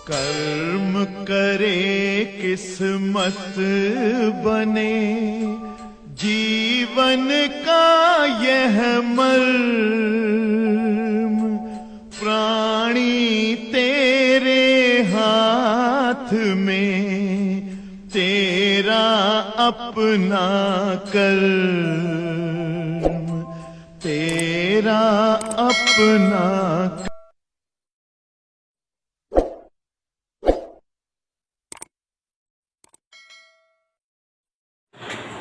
कर्म करे किस्मत बने, जीवन का यह मर्म, प्राणी तेरे हाथ में, तेरा अपना कर्म, तेरा अपना।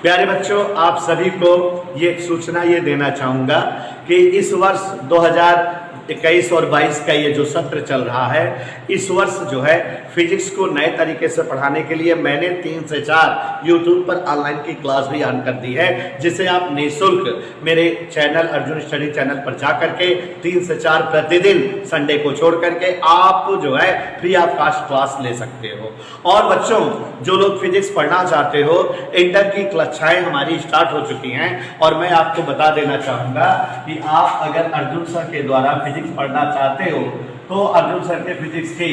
प्यारे बच्चों, आप सभी को ये सूचना ये देना चाहूँगा कि इस वर्ष 2021 और 22 का ये जो सत्र चल रहा है, इस वर्ष जो है फिजिक्स को नए तरीके से पढ़ाने के लिए मैंने 3 से 4 यूट्यूब पर ऑनलाइन की क्लास भी ऑन कर दी है, जिसे आप निःशुल्क मेरे चैनल अर्जुन स्टडी चैनल पर जा करके 3 से 4 प्रतिदिन संडे को छोड़ करके आप जो है फ्री ऑफ कॉस्ट क्लास ले सकते हो। और बच्चों, जो लोग फिजिक्स पढ़ना चाहते हो, इंटर की कक्षाएं हमारी स्टार्ट हो चुकी हैं और मैं आपको बता देना चाहूँगा कि आप अगर अर्जुन सर के द्वारा फिजिक्स पढ़ना चाहते हो तो अर्जुन सर के फिजिक्स की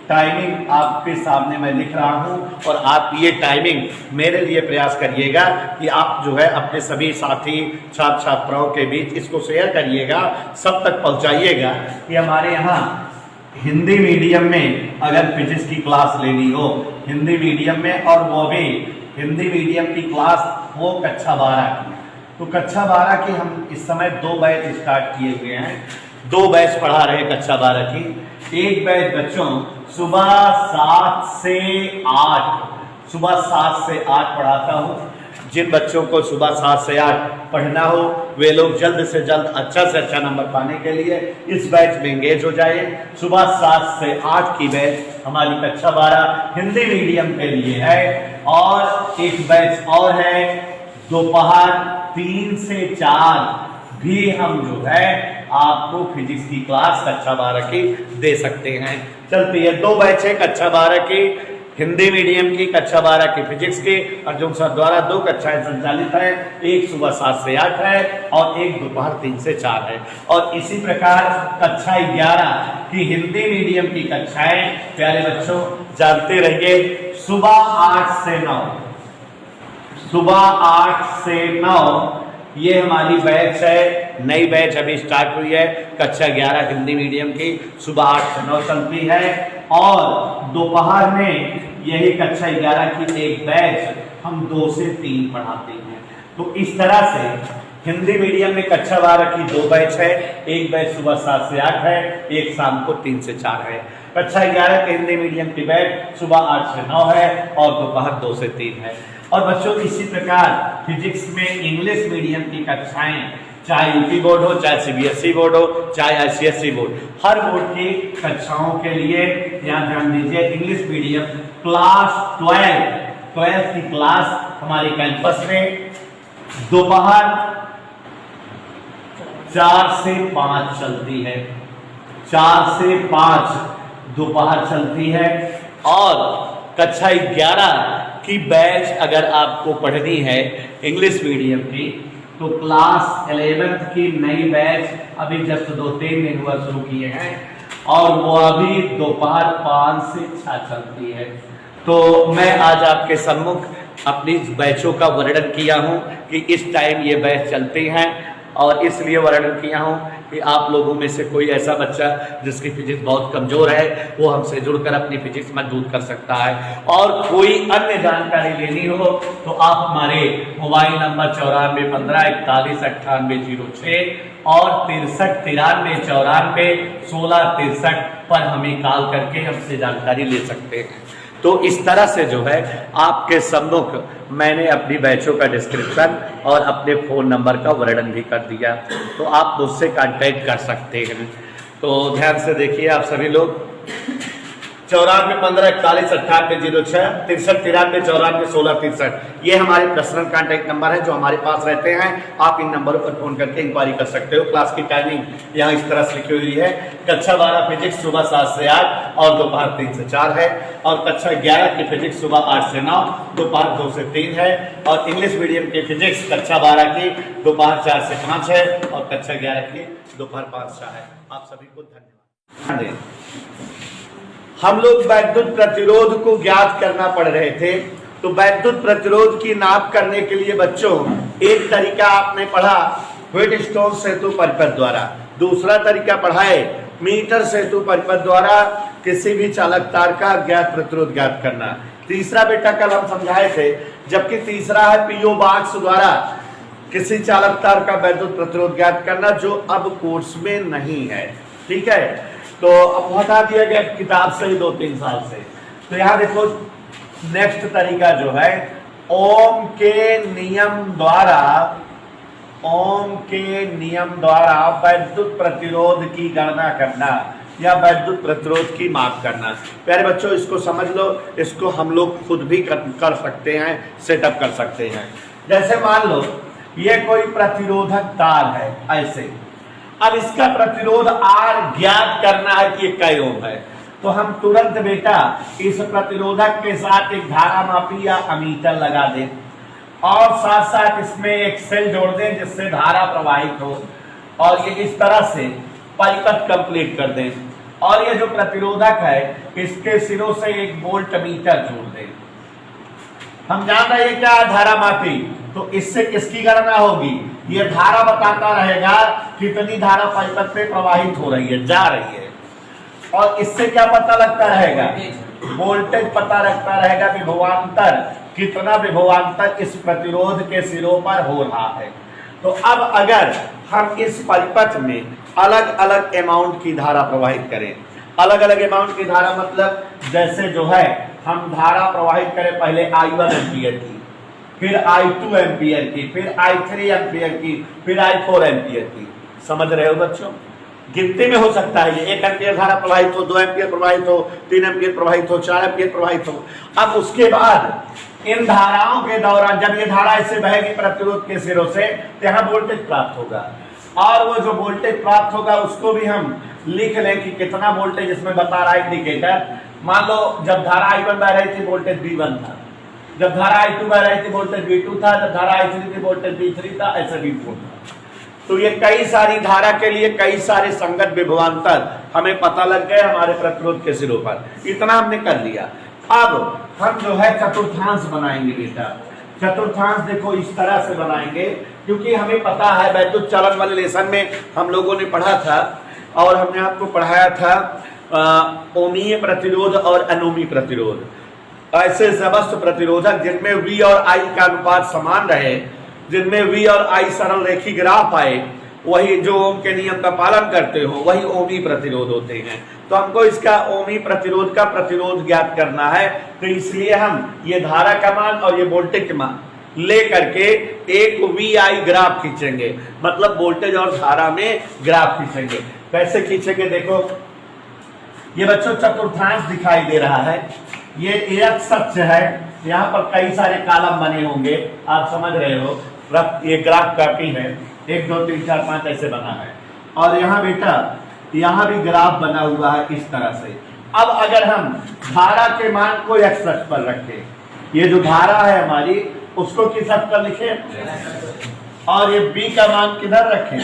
टाइमिंग आपके सामने मैं लिख रहा हूं और आप ये टाइमिंग मेरे लिए प्रयास करिएगा कि आप जो है अपने सभी साथी छात्र छात्राओं के बीच इसको शेयर करिएगा, सब तक पहुंचाइएगा कि हमारे यहाँ हिंदी मीडियम में अगर फिजिक्स की क्लास लेनी हो, हिंदी मीडियम में, और वो भी हिंदी मीडियम की क्लास हो कक्षा 12 की, तो कक्षा 12 की हम इस समय 2 बैच स्टार्ट किए हुए हैं। 2 बैच पढ़ा रहे कक्षा 12 की। एक बैच बच्चों सुबह 7 से 8 पढ़ाता हूँ। जिन बच्चों को सुबह 7 से 8 पढ़ना हो वे लोग जल्द से जल्द अच्छा से अच्छा नंबर पाने के लिए इस बैच में एंगेज हो जाए। सुबह 7 से 8 की बैच हमारी कक्षा 12 हिंदी मीडियम के लिए है, और एक बैच और है दोपहर 3 से 4 भी हम जो है आपको फिजिक्स की क्लास कक्षा 12 की दे सकते हैं। चलती है 2 बैच है कक्षा 12 की हिंदी मीडियम की, कक्षा 12 की फिजिक्स की। अर्जुन सर द्वारा 2 कक्षाएं संचालित है, एक सुबह 7 से 8 है और एक दोपहर 3 से 4 है। और इसी प्रकार कक्षा 11 की हिंदी मीडियम की कक्षाएं प्यारे बच्चों जानते रहिए सुबह 8 से 9, सुबह 8 से 9 ये हमारी बैच है, नई बैच अभी स्टार्ट हुई है कक्षा 11 हिंदी मीडियम की, सुबह 8 से 9 चलती है। और दोपहर में यही कक्षा 11 की एक बैच हम 2 से 3 पढ़ाते हैं। तो इस तरह से हिंदी मीडियम में कक्षा 12 की 2 बैच है, एक बैच सुबह 7 से 8 है, एक शाम को 3 से 4 है। कक्षा 11 के हिंदी मीडियम की बैच सुबह 8 से 9 है और दोपहर 2 से 3 है। और बच्चों इसी प्रकार फिजिक्स में इंग्लिश मीडियम की कक्षाएं, चाहे यूपी बोर्ड हो, चाहे सीबीएसई बोर्ड हो, चाहे आईसीएसई बोर्ड, हर बोर्ड की कक्षाओं के लिए यहाँ ध्यान दीजिए। इंग्लिश मीडियम क्लास 12 की क्लास हमारे कैंपस में दोपहर 4 से 5 चलती है, 4 से 5 दोपहर चलती है। और कक्षा 11 की बैच अगर आपको पढ़नी है इंग्लिश मीडियम की, तो क्लास 11th की नई बैच अभी जस्ट 2-3 दिन हुआ शुरू किए हैं और वो अभी दोपहर 5 से 6 चलती है। तो मैं आज आपके सम्मुख अपनी बैचों का वर्णन किया हूँ कि इस टाइम ये बैच चलती हैं, और इसलिए वर्णन किया हूँ कि आप लोगों में से कोई ऐसा बच्चा जिसकी फिजिक्स बहुत कमजोर है वो हमसे जुड़कर अपनी फिजिक्स मजबूत कर सकता है। और कोई अन्य जानकारी लेनी हो तो आप हमारे मोबाइल नंबर 9415419806 और 6393941663 पर हमें कॉल करके हमसे जानकारी ले सकते हैं। तो इस तरह से जो है आपके सम्मुख मैंने अपनी बैचों का डिस्क्रिप्शन और अपने फ़ोन नंबर का वर्णन भी कर दिया, तो आप मुझसे कांटेक्ट कर सकते हैं। तो ध्यान से देखिए आप सभी लोग, 9415419806 6393941663 ये हमारे पर्सनल कांटेक्ट नंबर है जो हमारे पास रहते हैं। आप इन नंबरों पर फोन करके इंक्वायरी कर सकते हो। क्लास की टाइमिंग यहाँ इस तरह से लिखी हुई है, कक्षा 12 फिजिक्स सुबह 7 से 8 और दोपहर 3 से 4 है, और कक्षा 11 की फिजिक्स सुबह 8 से 9 दोपहर 2 से 3 है, और इंग्लिश मीडियम की फिजिक्स कक्षा 12 की दोपहर 4 से 5 है और कक्षा 11 की दोपहर 5 से है। आप सभी को धन्यवाद। हम लोग वैद्युत प्रतिरोध को ज्ञात करना पड़ रहे थे। तो वैद्युत प्रतिरोध की नाप करने के लिए बच्चों एक तरीका आपने पढ़ा व्हीटस्टोन सेतु परिपथ द्वारा, दूसरा तरीका पढ़ा है मीटर सेतु परिपथ द्वारा किसी भी चालक तार का ज्ञात प्रतिरोध ज्ञात करना, तीसरा बेटा कल हम समझाए थे, जबकि तीसरा है पीओ बॉक्स द्वारा किसी चालक तार का वैद्युत प्रतिरोध ज्ञात करना, जो अब कोर्स में नहीं है। ठीक है, तो अब हटा दिया गया किताब से ही 2-3 साल से। तो यहाँ देखो नेक्स्ट तरीका जो है ओम के नियम द्वारा वैद्युत प्रतिरोध की गणना करना या वैद्युत प्रतिरोध की माप करना। प्यारे बच्चों इसको समझ लो, इसको हम लोग खुद भी कर सकते हैं, सेटअप कर सकते हैं। जैसे मान लो ये कोई प्रतिरोधक तार है ऐसे, अब इसका प्रतिरोध R ज्ञात करना है कि ये कै ओम है, तो हम तुरंत बेटा इस प्रतिरोधक के साथ एक धारा मापी या अमीटर लगा दें और साथ साथ इसमें एक सेल जोड़ दें जिससे धारा प्रवाहित हो, और ये इस तरह से परिपथ कंप्लीट कर दें। और ये जो प्रतिरोधक है इसके सिरों से एक वोल्ट मीटर जोड़ दें। हम जान रहे हैं क्या धारा मापी, तो इससे किसकी गणना होगी, ये धारा बताता रहेगा कितनी धारा परिपथ पे प्रवाहित हो रही है, जा रही है, और इससे क्या पता लगता रहेगा, वोल्टेज पता लगता रहेगा, विभवांतर कितना विभवांतर इस प्रतिरोध के सिरों पर हो रहा है। तो अब अगर हम इस परिपथ में अलग अलग अमाउंट की धारा प्रवाहित करें, अलग अलग अमाउंट की धारा मतलब जैसे जो है हम धारा प्रवाहित करें पहले I1 एम्पियर की, फिर I2 एम्पियर की, फिर I3 एम्पियर की, फिर I4 एम्पियर की। समझ रहे हो बच्चों, गिनती में हो सकता है ये 1 एम्पियर धारा प्रवाहित हो, 2 एम्पियर प्रवाहित हो, 3 एम्पियर प्रवाहित हो, 4 एम्पियर प्रवाहित हो। अब उसके बाद इन धाराओं के दौरान जब ये धारा ऐसे बहेगी प्रतिरोध के सिरों से, तो यहाँ वोल्टेज प्राप्त होगा, और वो जो वोल्टेज प्राप्त होगा उसको भी हम लिख लें कि कितना वोल्टेज इसमें बता रहा है इंडिकेटर। मान लो जब धारा I1 बह रही थी वोल्टेज V1 था, जब धारा I2 बह रही थी वोल्टेज V2 था, जब धारा I3 थी वोल्टेज V3 था, ऐसा V4 था। तो ये कई सारी धारा के लिए कई सारे संगत विभवांतर हमें पता लग गए हमारे प्रतिरोध के सिरों पर। इतना हमने कर लिया। अब हम जो है चतुर्थांश बनाएंगे बेटा। चतुर्थांश देखो इस तरह से बनाएंगे, क्योंकि हमें पता है वैद्युत चालन वाले लेसन में हम लोगों ने पढ़ा था और हमने आपको पढ़ाया था ओमीय प्रतिरोध और अनोमी प्रतिरोध, ऐसे समस्त प्रतिरोधक जिनमें V और I का अनुपात समान रहे, जिनमें V और I सरल रेखी ग्राफ आए, वही जो ओम के नियम का पालन करते हो वही ओमी प्रतिरोध होते हैं। तो हमको इसका ओमी प्रतिरोध का प्रतिरोध ज्ञात करना है, तो इसलिए हम ये धारा का मान और ये वोल्टेज का मान ले करके एक VI ग्राफ खींचेंगे, मतलब वोल्टेज और धारा में ग्राफ खींचेंगे। कैसे खींचेंगे देखो, ये बच्चों चतुर्थांश दिखाई दे रहा है, ये एक सच है, यहाँ पर कई सारे कॉलम बने होंगे, आप समझ रहे हो, ये ग्राफ कॉपी है, 1 2 3 4 5 ऐसे बना है, और यहाँ बेटा यहाँ भी ग्राफ बना हुआ है इस तरह से। अब अगर हम धारा के मान को x अक्ष पर रखें, ये जो धारा है हमारी उसको किस अक्ष पर लिखें, और ये b का मान किधर रखें,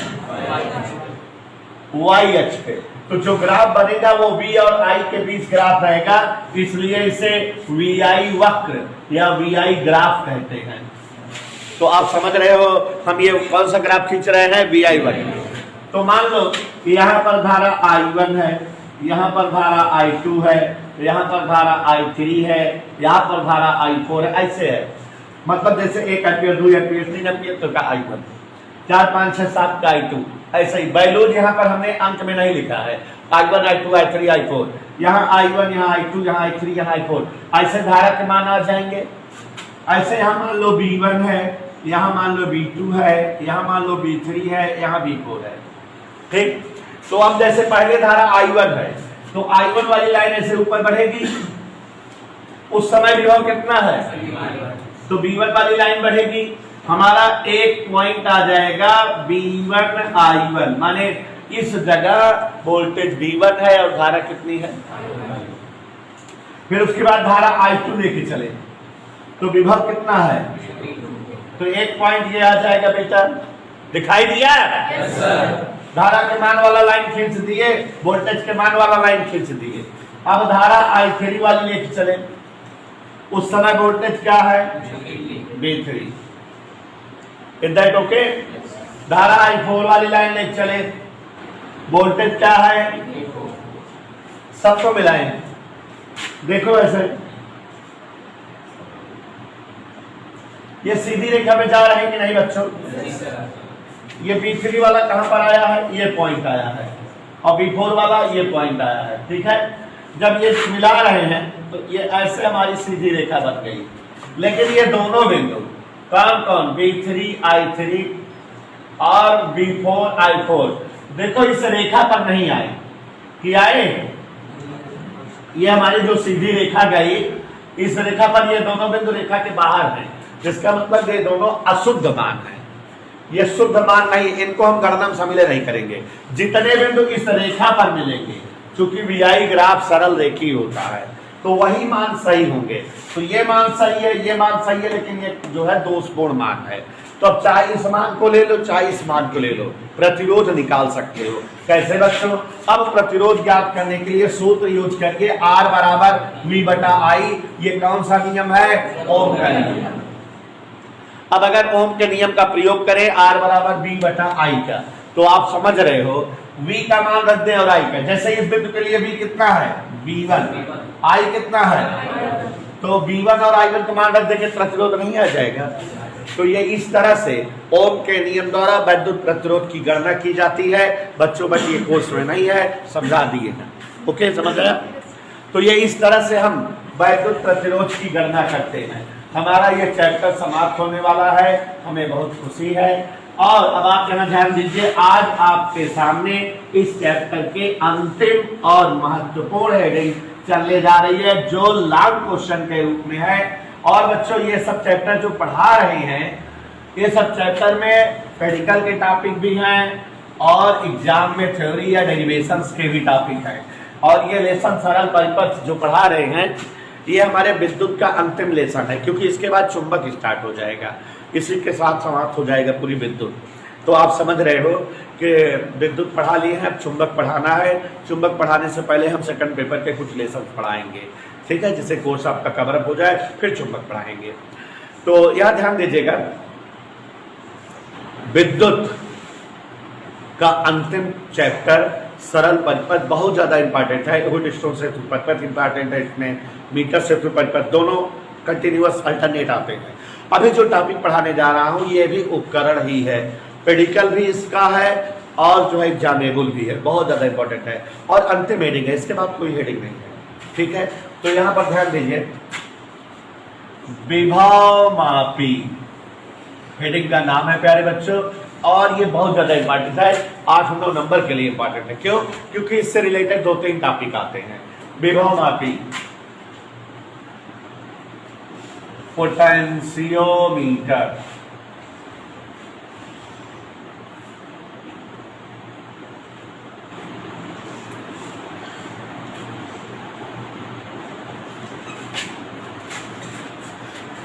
y अक्ष पे, तो जो ग्राफ बनेगा वो V और I के बीच ग्राफ रहेगा, इसलिए इसे VI वक्र या VI ग्राफ कहते हैं। तो आप समझ रहे हो हम ये कौन सा ग्राफ खींच रहे हैं, VI वक्र। तो मान लो कि यहाँ पर धारा I1 है, यहाँ पर धारा I2 है, यहाँ पर धारा I3 है, यहाँ पर धारा I4 है, ऐसे है, मतलब जैसे 1 एम्पियर 2 एम्पियर 3 एम्पियर तो का I1, 4 5 6 7 का I2, ऐसे ही वैल्यूज यहाँ पर हमने अंक में नहीं लिखा है, I1 I2 I3 I4, यहाँ I1 यहाँ I2 यहाँ I3 यहाँ I4, ऐसे धारा के मान आ जाएंगे। ऐसे यहाँ मान लो V1 है, यहाँ मान लो V2 है, यहाँ मान लो V3 है, यहाँ V4 है, ठीक। तो अब जैसे पहले धारा I1 है, तो I1 वाली लाइन ऐसे ऊपर बढ़ेगी, उस समय विभव कितना है, तो V1 वाली लाइन बढ़ेगी, हमारा एक पॉइंट आ जाएगा V1 I1, माने इस जगह वोल्टेज V1 है और धारा कितनी है, फिर उसके बाद धारा I2 लेके चले तो विभव कितना है, तो एक पॉइंट ये आ जाएगा बेटा, दिखाई दिया, धारा के मान वाला लाइन खींच दिए, वोल्टेज के मान वाला लाइन खींच दिए, अब धारा I3 वाली लेके चले, उस समय वोल्टेज क्या है V3, इज दैट ओके। धारा I4 वाली लाइन लेके चले, वोल्टेज क्या है, सबको मिलाएं, देखो ऐसे ये सीधी रेखा पे जा रहे हैं कि नहीं बच्चों, ये V3 वाला कहां पर आया है, ये पॉइंट आया है, और V4 वाला ये पॉइंट आया है, ठीक है। जब ये मिला रहे हैं तो ये ऐसे हमारी सीधी रेखा बन गई, लेकिन ये दोनों बिंदु कौन कौन, V3 I3 और V4 I4, देखो इस रेखा पर नहीं आए, कि आए, ये हमारी जो सीधी रेखा गई इस रेखा पर, ये दोनों बिंदु रेखा के बाहर हैं, जिसका मतलब ये दोनों अशुद्ध मान है, ये शुद्ध मान नहीं, इनको हम गणना में शामिल नहीं करेंगे। जितने बिंदु इस रेखा पर मिलेंगे, चूंकि VI ग्राफ सरल रेखी होता है, तो वही मान सही होंगे। तो ये मान सही है, ये मान सही है, लेकिन ये जो है दोषपूर्ण मान है। तो अब चाहे इस मान को ले लो, चाहे इस मान को ले लो, प्रतिरोध निकाल सकते हो। कैसे बच्चों, अब प्रतिरोध ज्ञात करने के लिए सूत्र यूज करिए, R बराबर V/I। ये कौन सा नियम है, ओम का नियम। अब अगर ओम के नियम का प्रयोग करें R बराबर V/I का, तो आप समझ रहे हो V का मान रख दें और I का, जैसे इस बिंदु के लिए V कितना है, V1, I कितना है, तो V1 और I1 का मान रख देंगे, प्रतिरोध नहीं आ जाएगा। तो ये इस तरह से ओम के नियम द्वारा विद्युत प्रतिरोध की गणना की जाती है। बच्चों बट ये कोर्स में नहीं है, समझा दिए हैं, ओके, समझ आया। तो ये इस तरह से हम विद्युत प्रतिरोध की गणना करते हैं। हमारा ये चैप्टर समाप्त होने वाला है, हमें बहुत खुशी है। और अब आप जरा ध्यान दीजिए, आज आपके सामने इस चैप्टर के अंतिम और महत्वपूर्ण हेडिंग चलने जा रही है, जो लॉन्ग क्वेश्चन के रूप में है। और बच्चों ये सब चैप्टर जो पढ़ा रहे हैं, ये सब चैप्टर में पेडिकल के टॉपिक भी हैं और एग्जाम में थ्योरी या डेरिवेशंस के भी टॉपिक हैं। और ये लेसन सरल परिपथ जो पढ़ा रहे हैं, ये हमारे विद्युत का अंतिम लेसन है, क्योंकि इसके बाद चुंबक स्टार्ट हो जाएगा, इसी के साथ समाप्त हो जाएगा पूरी विद्युत। तो आप समझ रहे हो कि विद्युत पढ़ा लिए हैं, अब चुंबक पढ़ाना है। चुंबक पढ़ाने से पहले हम सेकंड पेपर के कुछ लेसन पढ़ाएंगे, ठीक है, जिससे कोर्स आपका कवर अप हो जाए, फिर चुंबक पढ़ाएंगे। तो यह ध्यान दीजिएगा, विद्युत का अंतिम चैप्टर सरल परिपथ बहुत ज्यादा इंपॉर्टेंट है। वुडस्टोन सेतु परिपथ इंपॉर्टेंट है, इसमें मीटर सेतु परिपथ दोनों कंटिन्यूअस अल्टरनेट आते हैं। अभी जो टॉपिक पढ़ाने जा रहा हूं ये भी उपकरण ही है, पेडिकल भी इसका है और जो है एग्जामेबल भी है, बहुत ज्यादा इंपॉर्टेंट है। और अंतिम हेडिंग है, इसके बाद कोई हेडिंग नहीं है, ठीक है। तो यहां पर ध्यान दीजिए, विभव मापी हेडिंग का नाम है प्यारे बच्चों, और ये बहुत ज्यादा इंपॉर्टेंट है, 8-9 नंबर के लिए इंपॉर्टेंट है। क्यों? क्योंकि इससे रिलेटेड 2-3 टॉपिक आते हैं। विभव मापी, पोटेंशियोमीटर,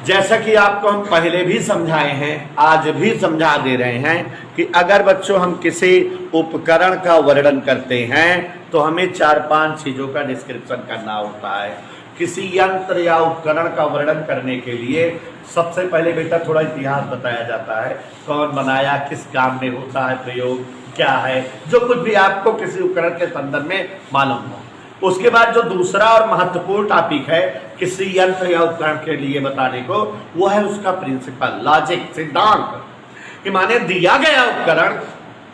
जैसा कि आपको हम पहले भी समझाए हैं, आज भी समझा दे रहे हैं कि अगर बच्चों हम किसी उपकरण का वर्णन करते हैं तो हमें 4-5 चीजों का डिस्क्रिप्शन करना होता है। किसी यंत्र या उपकरण का वर्णन करने के लिए सबसे पहले बेटा थोड़ा इतिहास बताया जाता है, कौन बनाया, किस काम में होता है प्रयोग, क्या है, जो कुछ भी आपको किसी उपकरण के संदर्भ में मालूम हो। उसके बाद जो दूसरा और महत्वपूर्ण टॉपिक है किसी यंत्र या उपकरण के लिए बताने को, वो है उसका प्रिंसिपल, लॉजिक, सिद्धांत, कि माने दिया गया उपकरण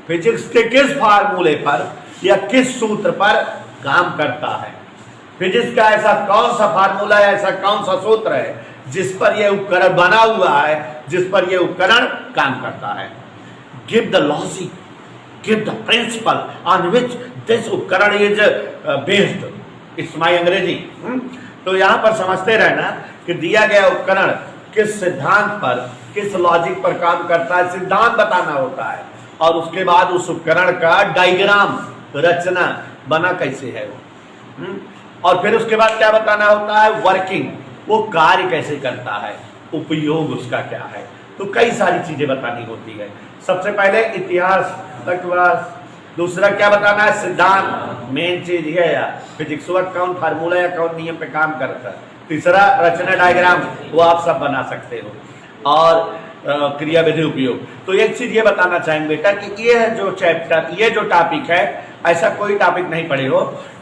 फिजिक्स के किस फार्मूले पर या किस सूत्र पर काम करता है। फिजिक्स का ऐसा कौन सा फार्मूला है, ऐसा कौन सा सूत्र है जिस पर यह उपकरण बना हुआ है, जिस पर यह उपकरण काम करता है। Give the logic, give the principal on which this उपकरण इज बेस्ड, इट्स माय अंग्रेजी। तो यहां पर समझते रहना कि दिया गया उपकरण किस सिद्धांत पर, किस लॉजिक पर काम करता है, सिद्धांत बताना होता है। और उसके बाद उस उपकरण का डायग्राम, रचना बना कैसे है वो, और फिर उसके बाद क्या बताना होता है, वर्किंग, वो कार्य कैसे करता है, उपयोग उसका क्या है। तो कई सारी चीजें बतानी होती है। सबसे पहले इतिहास तक दूसरा क्या बताना है, सिद्धांत, मेन चीज ये है फिजिक्स वर्क कौन फार्मूला या कौन नियम पे काम करता है। तीसरा रचना डायग्राम, वो आप सब बना सकते हो। और क्रिया विधि उपयोग। तो एक चीज ये बताना चाहेंगे बेटा कि ये है जो चैप्टर, ये जो टॉपिक है, ऐसा कोई टॉपिक नहीं पढ़े हो,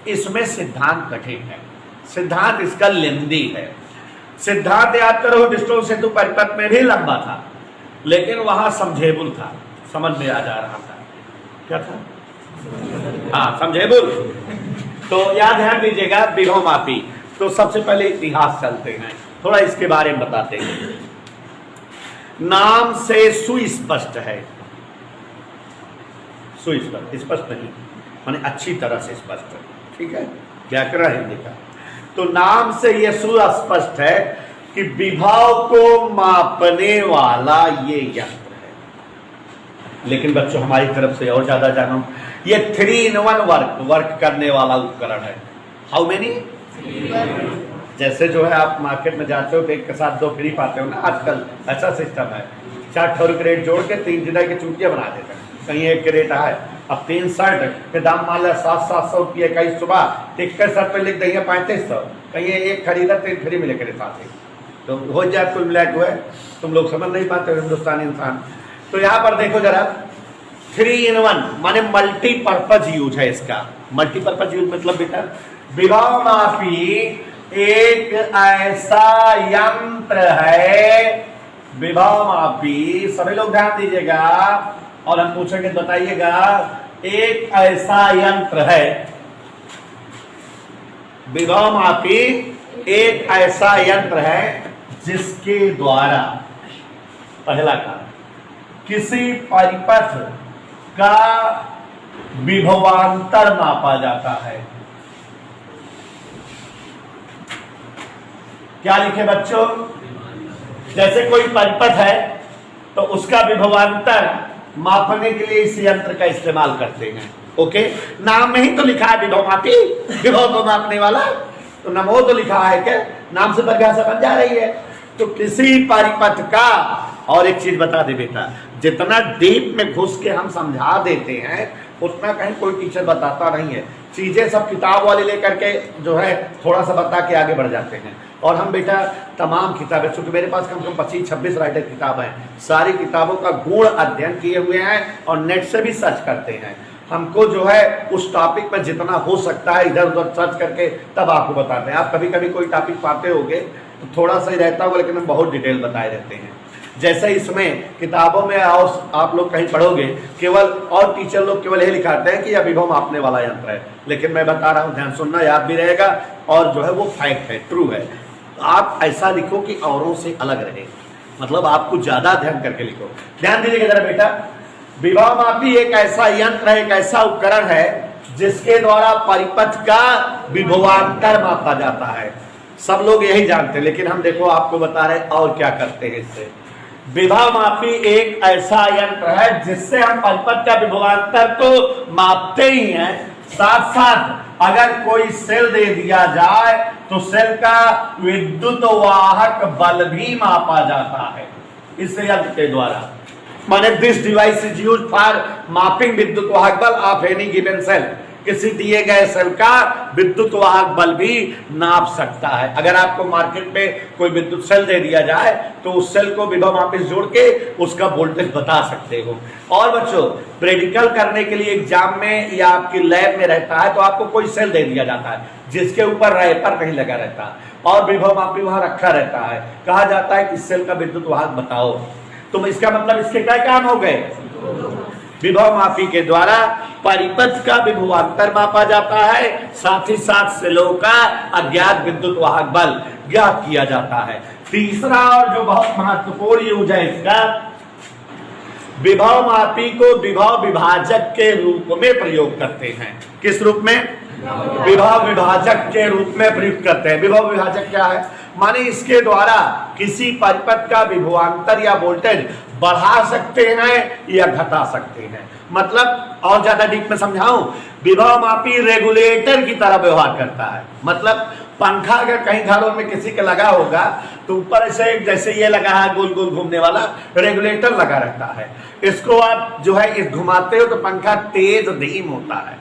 इसमें सिद्धांत कठिन है, सिद्धांत इसका लेंदी है। सिद्धांत याद करो डिस्टोन सेतु परिपथ में भी लंबा था, लेकिन वहां समझेबुल था, समझ में आ जा रहा था। क्या था? हाँ, समझेबुल। तो याद ध्यान दीजिएगा, विभव मापी। तो सबसे पहले इतिहास चलते हैं, थोड़ा इसके बारे में बताते हैं। नाम से सुस्पष्ट है, सुस्पष्ट, स्पष्ट नहीं माने अच्छी तरह से स्पष्ट है, ठीक है, व्याकरण हिंदी का। तो नाम से यह सुस्पष्ट है कि विभव को मापने वाला ये यंत्र है। लेकिन बच्चों हमारी तरफ से और ज्यादा जानो, ये 3 in 1 वर्क करने वाला उपकरण है। How many? जैसे जो है आप मार्केट में जाते हो तो एक के साथ 2 फ्री पाते हो ना, आजकल ऐसा सिस्टम है। 4 ठोर क्रेट जोड़ के 3 जिला की चूटियां बना देते हैं। कहीं एक क्रेट है, अब 3 शर्ट के दाम मान लिया 700 रुपये, कहीं सुबह एक शर्ट पे लिख देंगे 3500, कहीं एक खरीदा 3 फ्री मिले के साथ ही, तो हो जाए कुल मिला हुए। तुम लोग समझ नहीं पाते हिंदुस्तानी इंसान। तो यहाँ पर देखो जरा, 3 in 1 माने मल्टीपर्पज यूज है इसका। मल्टीपर्पज यूज मतलब बेटा, विभव मापी एक ऐसा यंत्र है, विभव मापी, सभी लोग ध्यान दीजिएगा और हम पूछेंगे बताइएगा, एक ऐसा यंत्र है, विभव मापी एक ऐसा यंत्र है जिसके द्वारा, पहला काम, किसी परिपथ का विभवांतर मापा जाता है। क्या लिखे बच्चों? जैसे कोई परिपथ है तो उसका विभवांतर मापने के लिए इस यंत्र का इस्तेमाल करते हैं। ओके, नाम में ही तो लिखा है विभव मापी, विभव को मापने वाला, तो नमो तो लिखा है, क्या नाम से परिभाषा बन जा रही है। तो किसी परिपथ का, और एक चीज बता दे बेटा, जितना डीप में घुस के हम समझा देते हैं उतना कहीं कोई टीचर बताता नहीं है। चीजें सब किताब वाले लेकर के जो है थोड़ा सा बता के आगे बढ़ जाते हैं। और हम बेटा तमाम किताबें, चूंकि मेरे पास कम से कम 25-26 राइटर किताब हैं, सारी किताबों का गूढ़ अध्ययन किए हुए हैं और नेट से भी सर्च करते हैं। हमको जो है उस टॉपिक पर जितना हो सकता है इधर उधर सर्च करके तब आपको बताते हैं। आप कभी कभी कोई टॉपिक पाते होगे तो थोड़ा सा ही रहता होगा, लेकिन हम बहुत डिटेल बताए रहते हैं। जैसे इसमें किताबों में और आप लोग कहीं पढ़ोगे केवल, और टीचर लोग केवल ये लिखाते हैं कि यह विभव मापने वाला यंत्र है, लेकिन मैं बता रहा हूँ, ध्यान सुनना, याद भी रहेगा और जो है वो फैक्ट है, ट्रू है। आप ऐसा लिखो कि औरों से अलग रहे, मतलब आपको ज्यादा ध्यान करके लिखो। ध्यान दीजिएगा जरा बेटा, विभव मापी एक ऐसा यंत्र है, एक ऐसा उपकरण है जिसके द्वारा परिपथ का विभवांतर मापा जाता है। सब लोग यही जानते हैं, लेकिन हम देखो आपको बता रहे और क्या करते हैं इससे। विभव मापी एक ऐसा यंत्र है जिससे हम परिपथ का विभवांतर तो मापते ही हैं, साथ साथ अगर कोई सेल दे दिया जाए तो सेल का विद्युत वाहक बल भी मापा जाता है इस यंत्र के द्वारा। माने this device is used for मापिंग विद्युत वाहक बल ऑफ एनी गिवन सेल। किसी दिए गए सेल का विद्युत वाहक बल भी नाप सकता है। अगर आपको मार्केट में कोई विद्युत सेल दे दिया जाए तो उस सेल को विभव मापी से जोड़ के उसका वोल्टेज बता सकते हो। और बच्चों, प्रैक्टिकल करने के लिए एग्जाम में या आपकी लैब में रहता है तो आपको कोई सेल दे दिया जाता है जिसके ऊपर रैपर नहीं लगा रहता और विभव मापी वहां रखा रहता है। कहा जाता है कि इस सेल का विद्युत वाहक बताओ। तो इसका मतलब इसके क्या काम हो गए? विभव मापी के द्वारा परिपथ का विभवांतर मापा जाता है, साथ ही साथ सेलों का अज्ञात विद्युत वाहक बल ज्ञात किया जाता है। तीसरा और जो बहुत महत्वपूर्ण यूज है इसका, विभव मापी को विभव विभाजक के रूप में प्रयोग करते हैं। किस रूप में? विभव विभाजक के रूप में प्रयुक्त करते हैं। विभव विभाजक क्या है? माने इसके द्वारा किसी परिपथ का विभवांतर या वोल्टेज बढ़ा सकते हैं या घटा सकते हैं। मतलब और ज्यादा डीप में समझाऊं, विभव मापी रेगुलेटर की तरह व्यवहार करता है। मतलब पंखा अगर कहीं घरों में किसी के लगा होगा तो ऊपर से जैसे ये लगा है गोल गोल घूमने वाला रेगुलेटर लगा रहता है, इसको आप जो है इस घुमाते हो तो पंखा तेज धीम होता है,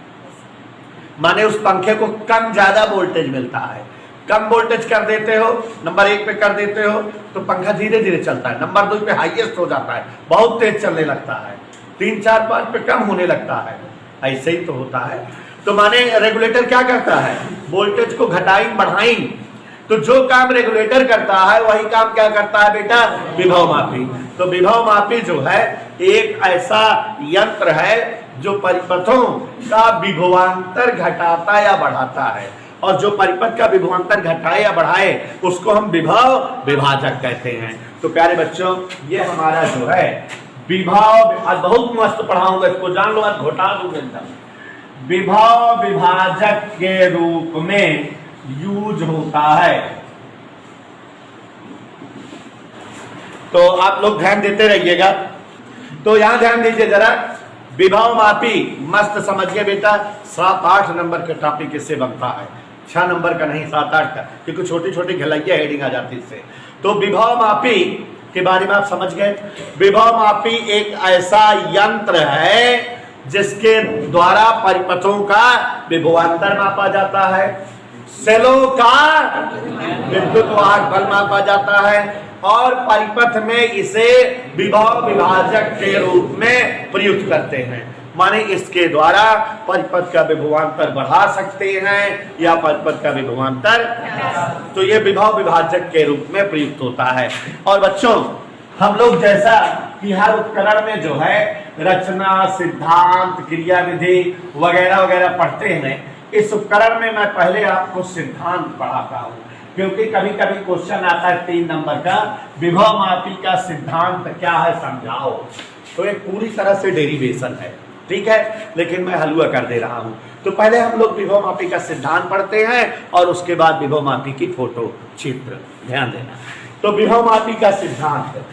माने उस पंखे को कम ज्यादा वोल्टेज मिलता है। कम वोल्टेज कर देते हो, नंबर 1 पे कर देते हो तो पंखा धीरे धीरे चलता है, नंबर 2 पे हाईएस्ट हो जाता है, बहुत तेज चलने लगता है, 3 4 5 पे कम होने लगता है, ऐसे ही तो होता है। तो माने रेगुलेटर क्या करता है, वोल्टेज को घटाइन बढ़ाइन, तो जो काम रेगुलेटर करता है वही काम क्या करता है बेटा, विभव मापी। तो विभव मापी जो है एक ऐसा यंत्र है जो परिपथों का विभवांतर घटाता या बढ़ाता है, और जो परिपथ का विभवांतर घटाए या बढ़ाए उसको हम विभव विभाजक कहते हैं। तो प्यारे बच्चों, ये हमारा जो है विभव, आज बहुत मस्त पढ़ाऊंगा, इसको जान लो, आज घोटा दूंगा एकदम। विभव विभाजक के रूप में यूज होता है। तो आप लोग ध्यान देते रहिएगा। तो यहां ध्यान दीजिए जरा, विभव मापी मस्त समझिए बेटा, 7-8 नंबर का टॉपिक इससे बनता है, 6 नंबर का नहीं 7-8 का, क्योंकि छोटी छोटी घलैया हेडिंग आ जाती इससे। तो विभव मापी के बारे में आप समझ गए। विभव मापी एक ऐसा यंत्र है जिसके द्वारा परिपथों का विभवांतर मापा जाता है, सेलों का विद्युत वाहक बल मापा जाता है, और परिपथ में इसे विभव विभाजक के रूप में प्रयुक्त करते हैं। माने इसके द्वारा परिपथ का विभवांतर बढ़ा सकते हैं या परिपथ का विभवांतर, तो ये विभव विभाजक के रूप में प्रयुक्त होता है। और बच्चों, हम लोग जैसा कि हर उपकरण में जो है रचना, सिद्धांत, क्रियाविधि वगैरह वगैरह पढ़ते हैं, इस उपकरण में मैं पहले आपको सिद्धांत पढ़ाता हूं, क्योंकि कभी कभी क्वेश्चन आता है 3 नंबर का, विभव मापी का सिद्धांत क्या है समझाओ। तो एक पूरी तरह से डेरिवेशन है, ठीक है, लेकिन मैं हलवा कर दे रहा हूं। तो पहले हम लोग विभव मापी का सिद्धांत पढ़ते हैं और उसके बाद विभव मापी की फोटो चित्र, ध्यान देना। तो विभव मापी का सिद्धांत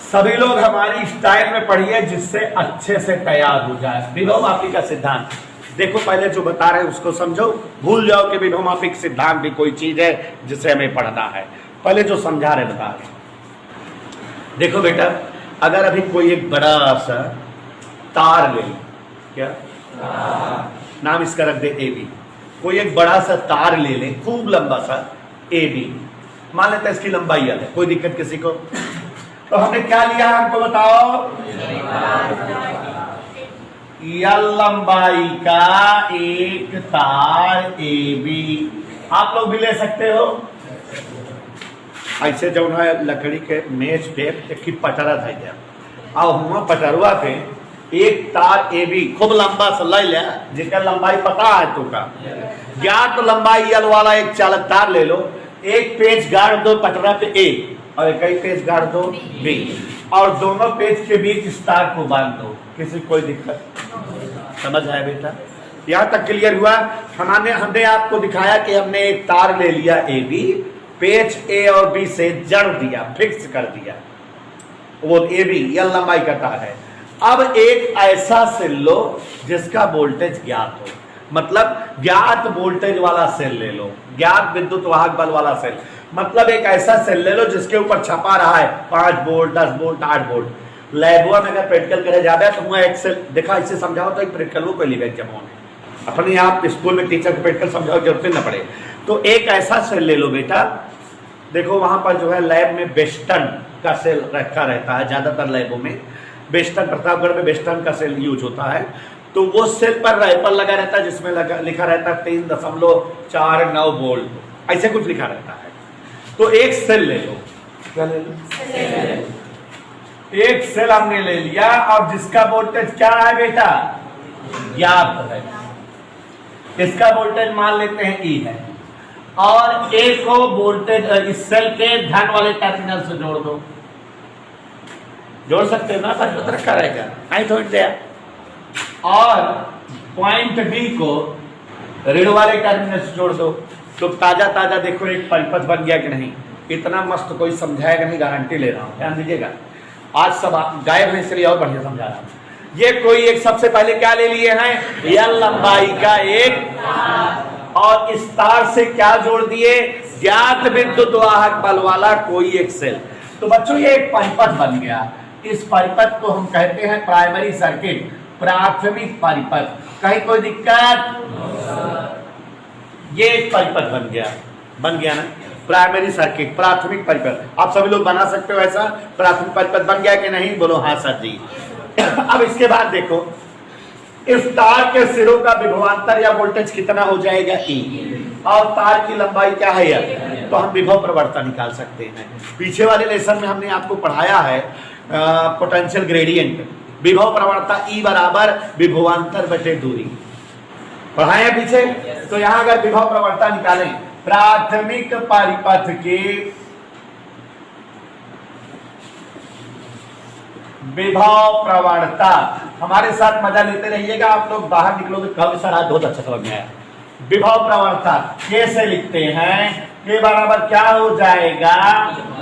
सभी लोग हमारी स्टाइल में पढ़िए जिससे अच्छे से तैयार हो जाए। विभव मापी का सिद्धांत देखो, पहले जो बता रहे हैं उसको समझो, भूल जाओ कि विभव मापी का सिद्धांत भी कोई चीज है जिसे हमें पढ़ना है। पहले जो समझा रहे बता रहे, देखो बेटा, अगर अभी कोई एक बड़ा सा तार ले, क्या नाम इसका रख दे AB, कोई एक बड़ा सा तार ले ले, खूब लंबा सा AB, मान लेते हैं इसकी लंबाई है, कोई दिक्कत किसी को। तो हमने क्या लिया हमको बताओ, या लंबाई का एक तार AB। आप लोग भी ले सकते हो ऐसे, जो है लकड़ी के मेज पे एक पटरा था गया, और हुआ पटरुआ पे एक तार AB खूब लंबा सा ले लिया, जिसका लंबाई पता है तो का ज्ञात लंबाई यल वाला एक चालक तार ले लो, एक पेज गाड़ दो पटरा पे A और एक पेज गाड़ दो B, और दोनों पेज के बीच इस तार को बांध दो, किसी कोई दिक्कत? समझ आया बेटा? यहाँ तक क्लियर हुआ। हमने आपको दिखाया कि हमने एक तार ले लिया AB, पेज A और B से जड़ दिया, फिक्स कर दिया, वो AB या लंबाई का तार है। अब एक ऐसा सेल लो जिसका वोल्टेज ज्ञात हो, मतलब ज्ञात वोल्टेज वाला सेल ले लो, ज्ञात विद्युत वाहक बल वाला सेल, मतलब एक ऐसा सेल ले लो जिसके ऊपर छपा रहा है 5 वोल्ट, 10 वोल्ट, 8 वोल्ट। लैबुआ में अगर प्रैक्टिकल करे जाता है तो मैं एक सेल देखा, इससे समझाओ तो एक प्रैक्टिकल को लिए जमा अपने आप स्कूल में टीचर को प्रैक्टिकल समझाओ, जरूरत न पड़े। तो एक ऐसा सेल ले लो बेटा, देखो वहां पर जो है लैब में बेस्टन का सेल रखा रहता है, ज्यादातर लैबों में बेस्टन, प्रतापगढ़ में बेस्टन का सेल यूज होता है। तो वो सेल पर रैपर लगा रहता है जिसमें लिखा रहता है 3.49 वोल्ट, ऐसे कुछ लिखा रहता है। तो एक सेल ले लो, क्या ले लो? एक सेल हमने ले लिया और जिसका वोल्टेज क्या है बेटा, ज्ञात है, इसका वोल्टेज मान लेते हैं E है, और A को वोल्टेज इस सेल के धन वाले टर्मिनल से जोड़ दो, जोड़ सकते हो ना, बस रखा रहेगा, आई थोड़ी देर। और पॉइंट B को ऋण वाले टर्मिनल से जोड़ दो, तो ताजा ताजा देखो एक परिपथ बन गया कि नहीं। इतना मस्त कोई समझाएगा नहीं, गारंटी ले रहा हूं, ध्यान दीजिएगा। आज सब गायब है इसलिए और बढ़िया समझा रहा हूं। ये कोई एक सबसे पहले क्या ले लिए हैं, यल लंबाई का एक, और इस तार से क्या जोड़ दिए, ज्ञात विद्युत वाहक बल वाला कोई एक सेल। तो बच्चों ये एक परिपथ बन गया। इस परिपथ को हम कहते हैं प्राइमरी सर्किट, प्राथमिक परिपथ। कहीं कोई दिक्कत? ये एक परिपथ बन गया ना, प्राइमरी सर्किट, प्राथमिक परिपथ। आप सभी लोग बना सकते हो ऐसा, प्राथमिक परिपथ बन गया कि नहीं? बोलो हाँ सर जी। अब इसके बाद देखो, इस तार के सिरों का विभवांतर या वोल्टेज कितना हो जाएगा, E, और तार की लंबाई क्या है L, तो हम विभव प्रवणता निकाल सकते हैं। पीछे वाले लेसन में हमने आपको पढ़ाया है पोटेंशियल ग्रेडियंट, विभव प्रवणता E बराबर विभवांतर बटे दूरी, पढ़ाए पीछे। तो यहां अगर विभव प्रवणता निकालें, प्राथमिक परिपथ के विभव प्रवणता, हमारे साथ मजा लेते रहिएगा, आप लोग बाहर निकलोगे कभी सर आज बहुत अच्छा समझ में आया। विभव प्रवणता कैसे लिखते हैं, के बराबर क्या हो जाएगा,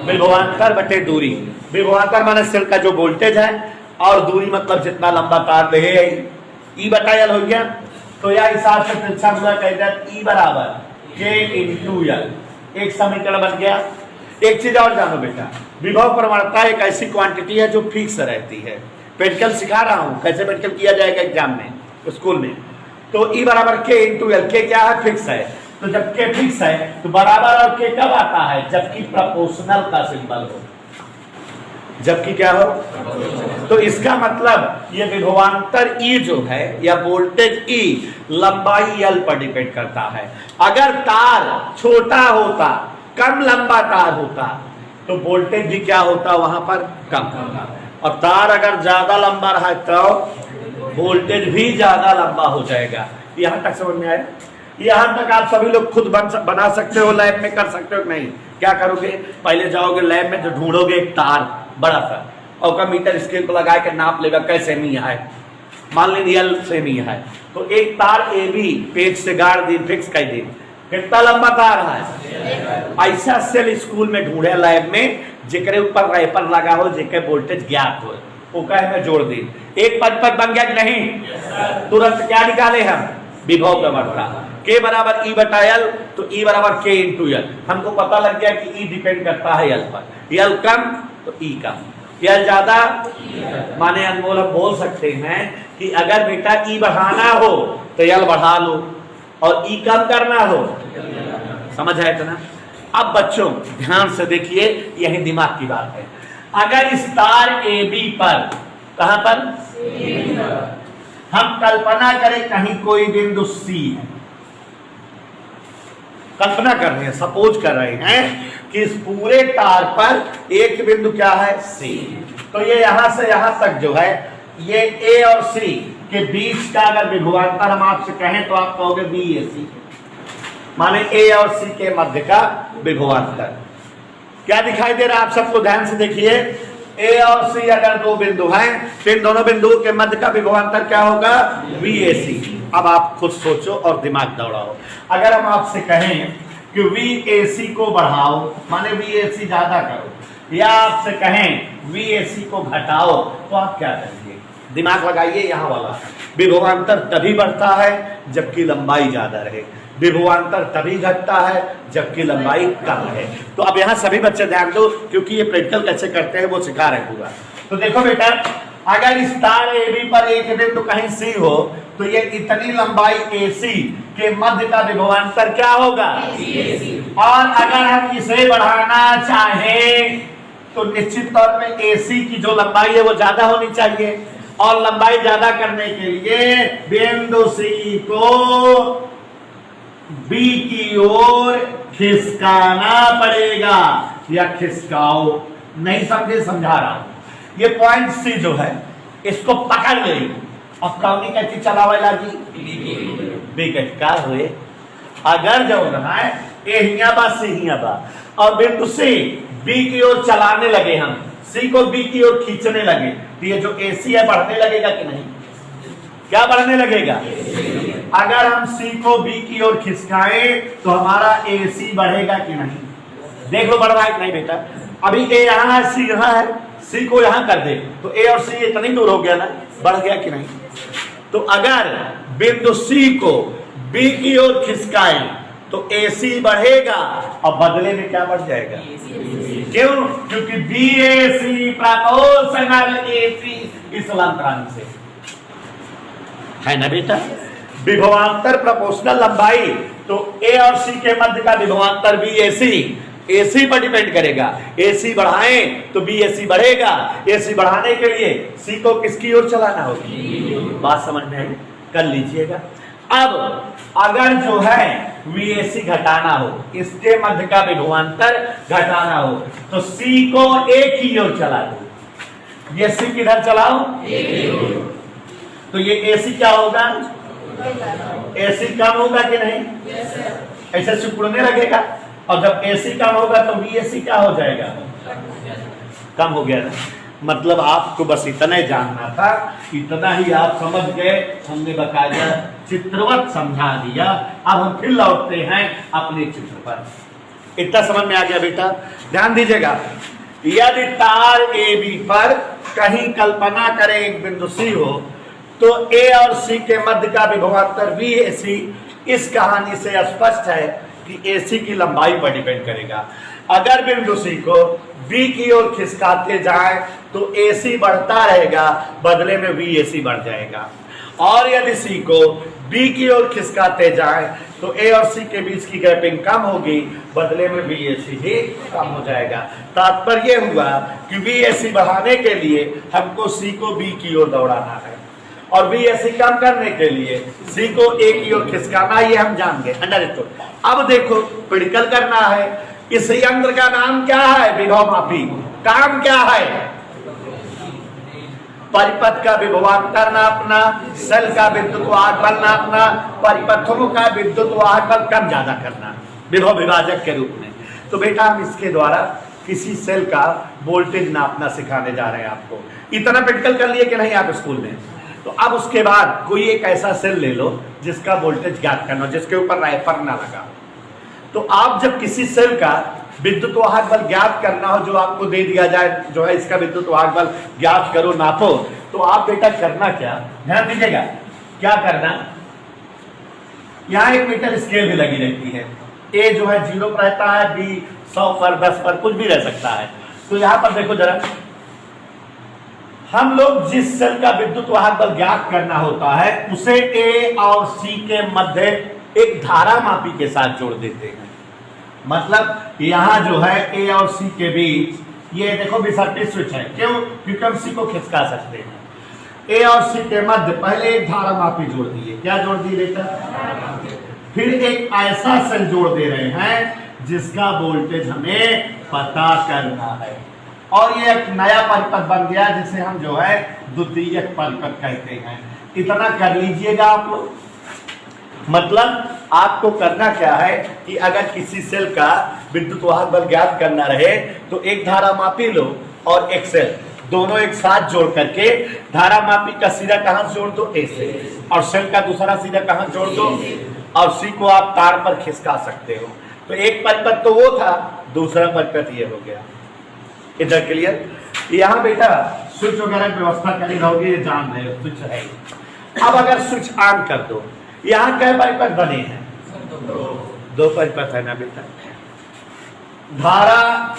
विभवांतर बटे दूरी। विभवांतर माने सेल का जो वोल्टेज है, और दूरी मतलब जितना लंबा तार रहे, ई बटा एल हो गया। तो यह हिसाब से परीक्षा हुआ कहता है ई बराबर के इंटू एल, एक समीकरण बन गया। एक चीज और जानो बेटा, विभव प्रवणता एक ऐसी क्वांटिटी है जो फिक्स रहती है। प्रैक्टिकल सिखा रहा हूं कैसे प्रैक्टिकल किया जाएगा एग्जाम में, स्कूल में। तो ई बराबर के इंटू एल, के क्या है, फिक्स है। तो जब के फिक्स है तो बराबर और के कब आता है, जबकि प्रोपोर्शनल का सिंबल हो, जबकि क्या हो। तो इसका मतलब ये विभवांतर ई जो है या वोल्टेज ई लंबाई एल पर डिपेंड करता है। अगर तार छोटा होता, कम लंबा तार होता, तो वोल्टेज भी क्या होता, वहां पर कम होता। और तार अगर ज्यादा लंबा रहा तो वोल्टेज भी ज्यादा लंबा हो जाएगा। यहां तक समझ में आया? यहां तक आप सभी लोग खुद बना सकते हो, लैब में कर सकते हो नहीं? क्या करोगे, पहले जाओगे लैब में, तो ढूंढोगे एक तार बड़ा सा, और का मीटर स्केल को लगा के नाप लेगा कैसे नहीं है, मान लीजिए एल सेमी है। तो एक तार ए बी पेज से गाड़ दी, फिक्स कर दी, कितना लंबा तार है। ऐसा सेल स्कूल में ढूंढे लैब में, जेकरे ऊपर रैपर लगा हो, जेके वोल्टेज ज्ञात हो, ओका में जोड़ दी, एक परिपथ बन गया कि नहीं। तुरंत क्या निकाले हम, विभव प्रवणता, के बराबर ई बटा एल, तो ई बराबर के इंटू एल। हमको पता लग गया कि ई डिपेंड करता है एल पर, एल कम तो ई कम, एल ज्यादा माने अनमोल हम बोल सकते हैं कि अगर बेटा ई बढ़ाना हो तो एल बढ़ा लो, और ई कम करना हो, समझ आया इतना। अब बच्चों ध्यान से देखिए, यही दिमाग की बात है। अगर इस तार ए बी पर, कहां पर, हम कल्पना करें कहीं कोई बिंदु सी है, कल्पना कर रहे हैं, सपोज कर रहे हैं कि इस पूरे तार पर एक बिंदु क्या है, सी। तो ये यहां से यहां तक जो है, ये ए और सी के बीच का अगर विभवांतर हम आपसे कहें तो आप कहोगे बी ए सी, माने ए और सी के मध्य का विभवांतर। क्या दिखाई दे रहा है आप सबको, ध्यान से देखिए। ए और सी अगर दो बिंदु हैं, फिर दोनों बिंदुओं के मध्य का विभवांतर क्या होगा, वी ए सी। अब आप खुद सोचो और दिमाग दौड़ाओ। अगर हम आपसे कहें कि वी ए सी को बढ़ाओ, माने वी ए सी ज्यादा करो, या आपसे कहें वी ए सी को घटाओ, तो आप क्या करेंगे, दिमाग लगाइए। यहाँ वाला विभवांतर तभी बढ़ता है जबकि लंबाई ज्यादा रहे, विभवांतर तभी घटता है जबकि लंबाई कम है। तो अब यहाँ सभी बच्चे ध्यान दो, क्योंकि ये प्रैक्टिकल कैसे करते हैं वो सिखा रहे पूरा। तो देखो बेटा, अगर इस तार ए बी पर एक बिंदु कहीं सी हो, तो ये इतनी लंबाई ए सी के मध्य का विभवांतर क्या होगा, और अगर हम इसे बढ़ाना चाहें तो निश्चित तौर पे ए सी की जो लंबाई है वो ज्यादा होनी चाहिए, और लंबाई ज्यादा करने के लिए बिंदु सी को बी की ओर खिसकाना पड़ेगा, या खिसकाओ। नहीं समझे, समझा रहा हूं। ये पॉइंट सी जो है इसको पकड़ ले, और कौनी कहती चलावे लागी, बी कहती का हुए। अगर जो रहा है ए हिया बा सी हिया बा, और बिंदु सी बी की ओर चलाने लगे, हम सी को बी की ओर खींचने लगे, तो ये जो ए सी है बढ़ने लगेगा कि नहीं, क्या बढ़ने लगेगा। अगर हम सी को बी की ओर खिसकाएं तो हमारा ए सी बढ़ेगा कि नहीं, देख लो बढ़ रहा है कि नहीं बेटा। अभी ए यहाँ है, सी यहाँ है, सी को यहाँ कर दे तो ए और सी इतनी दूर हो गया ना, बढ़ गया कि नहीं? तो अगर बिंदु सी को बी की ओर खिसकाएं तो AC बढ़ेगा और बदले में क्या बढ़ जाएगा? क्यों? क्योंकि BAC प्रपोर्शनल AC इस समांतराल से है ना बेटा। विभवांतर प्रपोर्शनल लंबाई तो A और C के मध्य का विभवांतर BAC AC पर डिपेंड करेगा। AC बढ़ाएं तो BAC बढ़ेगा। AC बढ़ाने के लिए C को किसकी ओर चलाना होगी? बात समझ में आई? कर लीजिएगा। अब अगर जो है VAC घटाना हो, इसके मध्य का विभवांतर घटाना हो, तो C को A की ओर चला दो। ये C किधर चलाओ? तो ये AC क्या होगा? AC कम होगा कि नहीं? ऐसे सिकुड़ने लगेगा, और जब AC कम होगा तो VAC क्या हो जाएगा? कम हो गया ना। मतलब आपको बस इतना ही जानना था, इतना ही आप समझ गए। हमने बकायदा चित्रवत समझा दिया। अब हम फिर लौटते हैं अपने चित्र पर। इतना समझ में आ गया बेटा? ध्यान दीजिएगा। यदि तार AB पर कहीं कल्पना करें एक बिंदु C हो, तो A और C के मध्य का विभवांतर VAC इस कहानी से स्पष्ट है कि AC की लंबाई पर डिपेंड करेगा। अगर बिंदु C को B की ओर खिसकाते जाए तो AC बढ़ता रहेगा, बदले में VAC बढ़ जाएगा। और यदि C को B की ओर खिसकाते जाए तो A और C के बीच की गैपिंग कम होगी, बदले में VAC भी कम हो जाएगा। तात्पर्य हुआ कि VAC बढ़ाने के लिए हमको C को B की ओर दौड़ाना है, और VAC कम करने के लिए C को A की ओर खिसकाना, ये हम जान गए। अंडरस्टूड। अब देखो क्रिटिकल करना है। इस यंत्र का नाम क्या है? विभव मापी। काम क्या है? परिपथ का विभवांतर नापना, सेल का विद्युत वाहक बल नापना, परिपथों का विद्युत वाहक बल कम ज्यादा करना विभव विभाजक के रूप में। तो बेटा हम इसके द्वारा किसी सेल का वोल्टेज नापना सिखाने जा रहे हैं आपको। इतना प्रैक्टिकल कर लिए कि नहीं आप स्कूल में? तो अब उसके बाद कोई एक ऐसा सेल ले लो जिसका वोल्टेज ज्ञात करना, जिसके ऊपर राइफर ना लगा। तो आप जब किसी सेल का विद्युत वाहक बल ज्ञात करना हो, जो आपको दे दिया जाए, जो है इसका विद्युत वाहक बल ज्ञात करो, नापो, तो आप बेटा करना क्या? ध्यान दीजिएगा। क्या करना? यहाँ एक मीटर स्केल भी लगी रहती है। A जो है 0 पर रहता है, B 100 पर, 10 पर, कुछ भी रह सकता है। तो यहाँ पर देखो जरा, हम लोग जिस सेल का विद्युत वाहक बल ज्ञात करना होता है उसे A और C के मध्य एक धारा मापी के साथ जोड़ देते हैं। मतलब यहां जो है A और C के बीच ये देखो बिसरती स्विच है। क्यों? क्योंकि हम C को खिसका सकते हैं। A और C के मध्य पहले एक धारा मापी जोड़ दिए। क्या जोड़ दिए बेटा? फिर एक ऐसा सेल जोड़ दे रहे हैं जिसका वोल्टेज हमें पता करना है, और ये एक नया परिपथ बन गया जिसे हम जो है द्वितीयक परिपथ कहते हैं। इतना कर लीजिएगा आप लोग। मतलब आपको करना क्या है कि अगर किसी सेल का विद्युत वाहक बल ज्ञात करना रहे तो एक धारा मापी लो और एक सेल, दोनों एक साथ जोड़ करके धारा मापी का सीधा कहां जोड़ दो? A से, और सेल का दूसरा सीधा कहां जोड़ दो? और C को आप तार पर खिसका सकते हो। तो एक परिपथ तो वो था, दूसरा परिपथ ये हो गया। इधर क्लियर? यहाँ बेटा स्विच वगैरह व्यवस्था करी होगी, ये जान रहे हो, स्विच है। अब अगर स्विच ऑन कर दो, यहाँ क्या परिपथ बने हैं? दो परिपथ है ना बेटा। धारा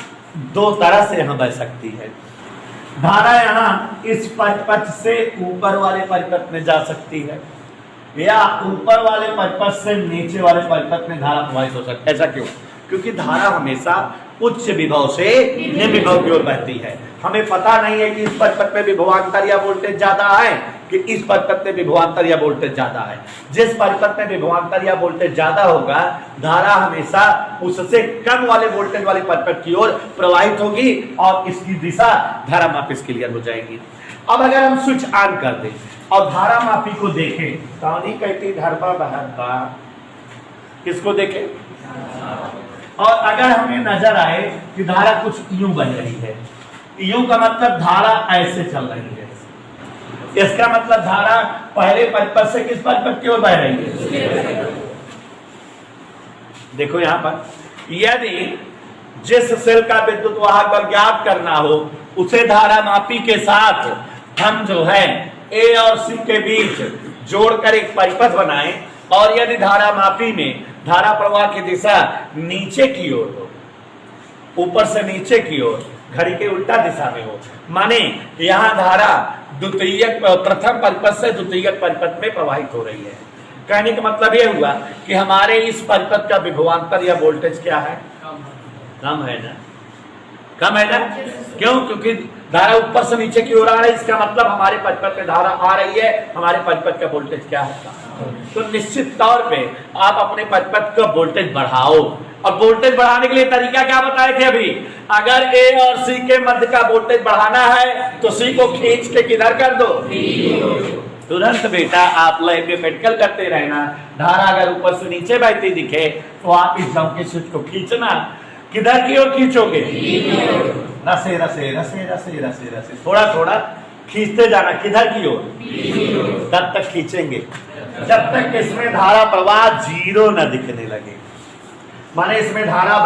दो तरह से यहाँ बह सकती है। धारा यहाँ इस परिपथ से ऊपर वाले परिपथ में जा सकती है, या ऊपर वाले परिपथ से नीचे वाले परिपथ में धारा प्रवाहित हो सकती है। ऐसा क्यों? क्योंकि धारा हमेशा उच्च विभव से निम्न विभव की ओर बहती है। हमें पता नहीं है कि इस परिपथ में विभवांतर या वोल्टेज ज्यादा है कि इस परिपथ में विभवांतर या वोल्टेज ज्यादा है। जिस परिपथ में विभवांतर या वोल्टेज ज्यादा होगा, धारा हमेशा उससे कम वाले वोल्टेज वाले परिपथ की ओर प्रवाहित होगी और इसकी दिशा धारा मापी क्लियर हो जाएगी। अब अगर हम स्विच ऑन कर दें और धारा मापी को देखें, कहानी कहती धरबा बहरबा, किसको देखें? और अगर हमें नजर आए कि धारा कुछ यूं बह रही है, यूं का मतलब धारा ऐसे चल रही है, इसका मतलब धारा पहले परिपथ से किस परिपथ की ओर बह रही है? देखो यहां पर, यदि जिस सेल का विद्युत वाहक बल ज्ञात करना हो उसे धारा मापी के साथ हम जो है ए और सी के बीच जोड़कर एक परिपथ बनाएं और यदि धारा मापी में धारा प्रवाह की दिशा नीचे की ओर हो, ऊपर से नीचे की ओर, घड़ी के उल्टा दिशा में हो, माने यहां धारा द्वितीयक प्रथम परिपथ से द्वितीयक परिपथ में प्रवाहित हो रही है। कहने का मतलब यह हुआ कि हमारे इस परिपथ का विभवांतर या वोल्टेज क्या है? कम है ना, कम है ना। क्यों? क्योंकि धारा ऊपर से नीचे की ओर आ रही है, इसका मतलब हमारे परिपथ में धारा आ रही है, हमारे परिपथ का वोल्टेज क्या है? तो निश्चित तौर पे आप अपने परिपथ का वोल्टेज बढ़ाओ। और वोल्टेज बढ़ाने के लिए तरीका क्या बताए थे अभी? अगर ए और सी के मध्य का वोल्टेज बढ़ाना है तो सी को खींच के किधर कर दो, तुरंत बेटा आप लैब में मेडिकल करते रहना। धारा अगर ऊपर से नीचे बहती दिखे तो आप इस जम के स्विच को खींचना, किधर की ओर खींचोगे? रसे रसे रसे रसे रसे रसे थोड़ा थोड़ा खींचते जाना, किधर की ओर? तब तक खींचेंगे जब तक इसमें धारा प्रवाह जीरो न दिखने लगे, माने इसमें धारा